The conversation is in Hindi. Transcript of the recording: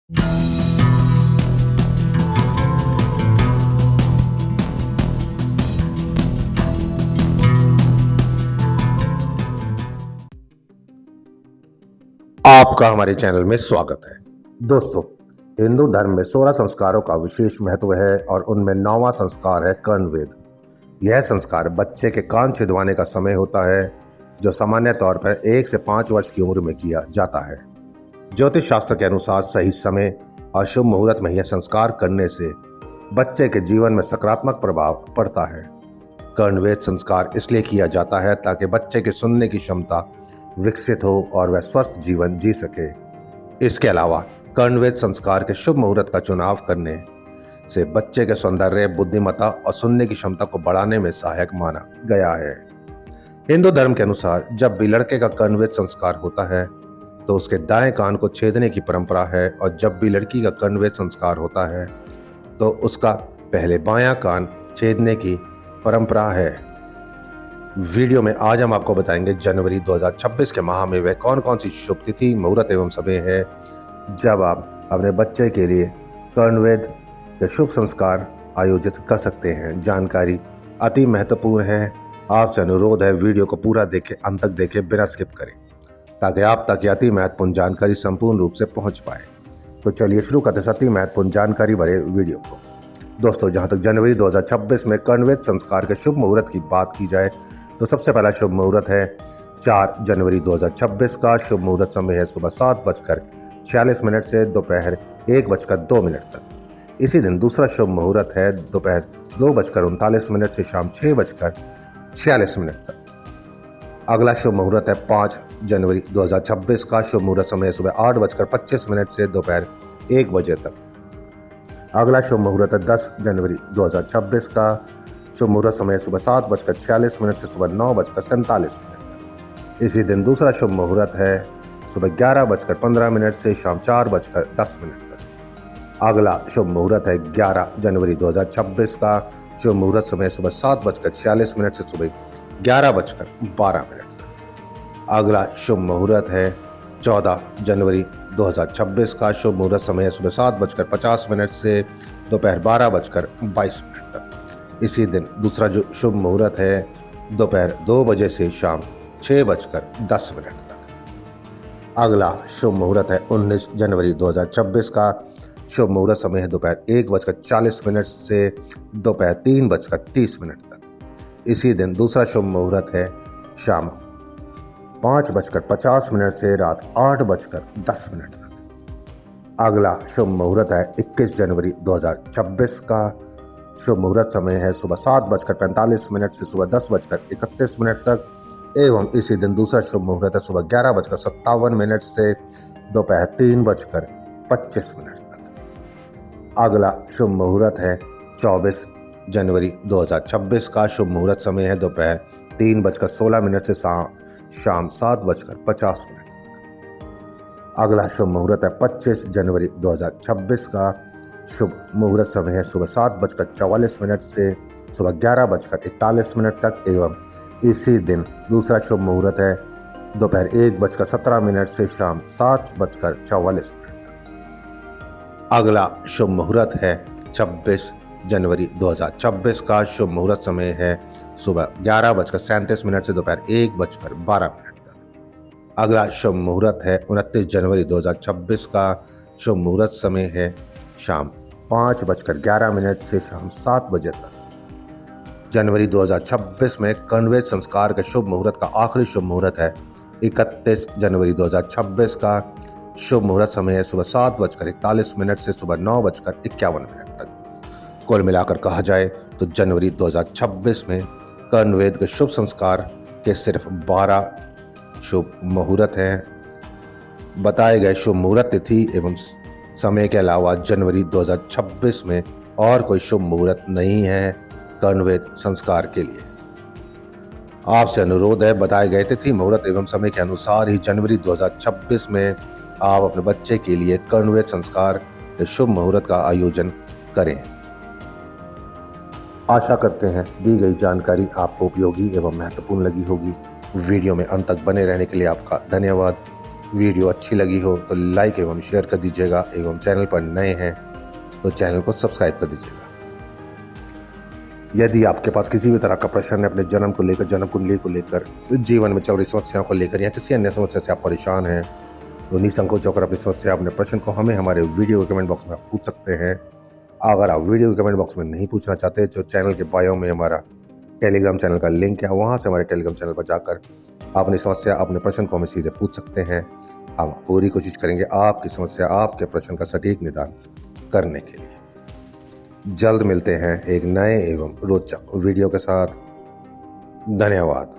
आपका हमारे चैनल में स्वागत है। दोस्तों, हिंदू धर्म में 16 संस्कारों का विशेष महत्व है और उनमें 9वां संस्कार है कर्णवेद। यह संस्कार बच्चे के कान छिदवाने का समय होता है, जो सामान्य तौर पर 1 से 5 वर्ष की उम्र में किया जाता है। ज्योतिष शास्त्र के अनुसार सही समय और शुभ मुहूर्त में यह संस्कार करने से बच्चे के जीवन में सकारात्मक प्रभाव पड़ता है। कर्णवेद संस्कार इसलिए किया जाता है ताकि बच्चे की सुनने की क्षमता विकसित हो और वह स्वस्थ जीवन जी सके। इसके अलावा कर्णवेद संस्कार के शुभ मुहूर्त का चुनाव करने से बच्चे के सौंदर्य, बुद्धिमत्ता और सुनने की क्षमता को बढ़ाने में सहायक माना गया है। हिंदू धर्म के अनुसार जब भी लड़के का कर्णवेद संस्कार होता है तो उसके दाएं कान को छेदने की परंपरा है, और जब भी लड़की का कर्णवेद संस्कार होता है तो उसका पहले बायां कान छेदने की परंपरा है। वीडियो में आज हम आपको बताएंगे जनवरी 2026 के माह में वह कौन कौन सी शुभ तिथि, मुहूर्त एवं समय है जब आप अपने बच्चे के लिए कर्णवेद के शुभ संस्कार आयोजित कर सकते हैं। जानकारी अति महत्वपूर्ण है। आपसे अनुरोध है वीडियो को पूरा देखें, अंत तक देखें, बिना स्किप करें, ताकि आप तक यह अति महत्वपूर्ण जानकारी संपूर्ण रूप से पहुंच पाए। तो चलिए शुरू करते हैं अति महत्वपूर्ण जानकारी भरे वीडियो को। दोस्तों, जहां तक जनवरी 2026 में कर्णवेद संस्कार के शुभ मुहूर्त की बात की जाए तो सबसे पहला शुभ मुहूर्त है 4 जनवरी 2026 का। शुभ मुहूर्त समय है सुबह 7:46 से दोपहर 1:02 तक। इसी दिन दूसरा शुभ मुहूर्त है दोपहर 2:39 से शाम 6:46 तक। अगला शुभ मुहूर्त है 5 जनवरी 2026 का। शुभ मुहूर्त समय सुबह 8:25 से दोपहर 1 बजे तक। अगला शुभ मुहूर्त है 10 जनवरी 2026 का। शुभ मुहूर्त समय सुबह 7:46 से सुबह 9:47 तक। इसी दिन दूसरा शुभ मुहूर्त है सुबह 11:15 से शाम 4:10 तक। अगला शुभ मुहूर्त है 11 जनवरी 2026 का। शुभ मुहूर्त समय सुबह 7:46 से सुबह 11:12 तक। अगला शुभ मुहूर्त है 14 जनवरी 2026 का। शुभ मुहूर्त समय सुबह 7:50 से दोपहर 12:22 तक। इसी दिन दूसरा जो शुभ मुहूर्त है दोपहर 2 बजे से शाम 6:10 तक। अगला शुभ मुहूर्त है 19 जनवरी 2026 का। शुभ मुहूर्त समय है दोपहर 1:40 से दोपहर 3:30 तक। इसी दिन दूसरा शुभ मुहूर्त है शाम 5:50 से रात 8:10 तक। अगला शुभ मुहूर्त है 21 जनवरी 2026 का। शुभ मुहूर्त समय है सुबह 7:45 से सुबह 10:31 तक, एवं इसी दिन दूसरा शुभ मुहूर्त है सुबह 11:57 से दोपहर 3:25 तक। अगला शुभ मुहूर्त है 24 जनवरी 2026 का। शुभ मुहूर्त समय है दोपहर 3:16 से शाम 7:50 तक। अगला शुभ मुहूर्त है 25 जनवरी 2026 का। शुभ मुहूर्त समय है सुबह 7:44 से सुबह 11:41 तक, एवं इसी दिन दूसरा शुभ मुहूर्त है दोपहर 1:17 से शाम 7:44 तक। अगला शुभ मुहूर्त है 26 जनवरी 2026 का। शुभ मुहूर्त समय है सुबह 11:37 से दोपहर 1:12 तक। अगला शुभ मुहूर्त है 29 जनवरी 2026 का। शुभ मुहूर्त समय है शाम 5:11 से शाम 7 बजे तक। जनवरी 2026 में कर्णवेद संस्कार के शुभ मुहूर्त का आखिरी शुभ मुहूर्त है 31 जनवरी 2026 का। शुभ मुहूर्त समय है सुबह 7:41 से सुबह 9:51 तक। कुल मिलाकर कहा जाए तो जनवरी 2026 में कर्णवेद के शुभ संस्कार के सिर्फ 12 शुभ मुहूर्त हैं। बताए गए शुभ मुहूर्त तिथि एवं समय के अलावा जनवरी 2026 में और कोई शुभ मुहूर्त नहीं है कर्णवेद संस्कार के लिए। आपसे अनुरोध है बताए गए तिथि, मुहूर्त एवं समय के अनुसार ही जनवरी 2026 में आप अपने बच्चे के लिए कर्णवेद संस्कार के शुभ मुहूर्त का आयोजन करें। आशा करते हैं दी गई जानकारी आपको उपयोगी एवं महत्वपूर्ण लगी होगी। वीडियो में अंत तक बने रहने के लिए आपका धन्यवाद। वीडियो अच्छी लगी हो तो लाइक एवं शेयर कर दीजिएगा एवं चैनल पर नए हैं तो चैनल को सब्सक्राइब कर दीजिएगा। यदि आपके पास किसी भी तरह का प्रश्न है अपने जन्म को लेकर, जन्म कुंडली को लेकर, जीवन में चल रही समस्याओं को लेकर या किसी अन्य समस्या से आप परेशान हैं तो निसंकोच होकर अपनी समस्या, अपने प्रश्न को हमें हमारे वीडियो के कमेंट बॉक्स में आप पूछ सकते हैं। अगर आप वीडियो के कमेंट बॉक्स में नहीं पूछना चाहते तो चैनल के बायो में हमारा टेलीग्राम चैनल का लिंक है, वहाँ से हमारे टेलीग्राम चैनल पर जाकर अपनी समस्या, अपने प्रश्न को हमें सीधे पूछ सकते हैं। हम पूरी कोशिश करेंगे आपकी समस्या, आपके प्रश्न का सटीक निदान करने के लिए। जल्द मिलते हैं एक नए एवं रोचक वीडियो के साथ। धन्यवाद।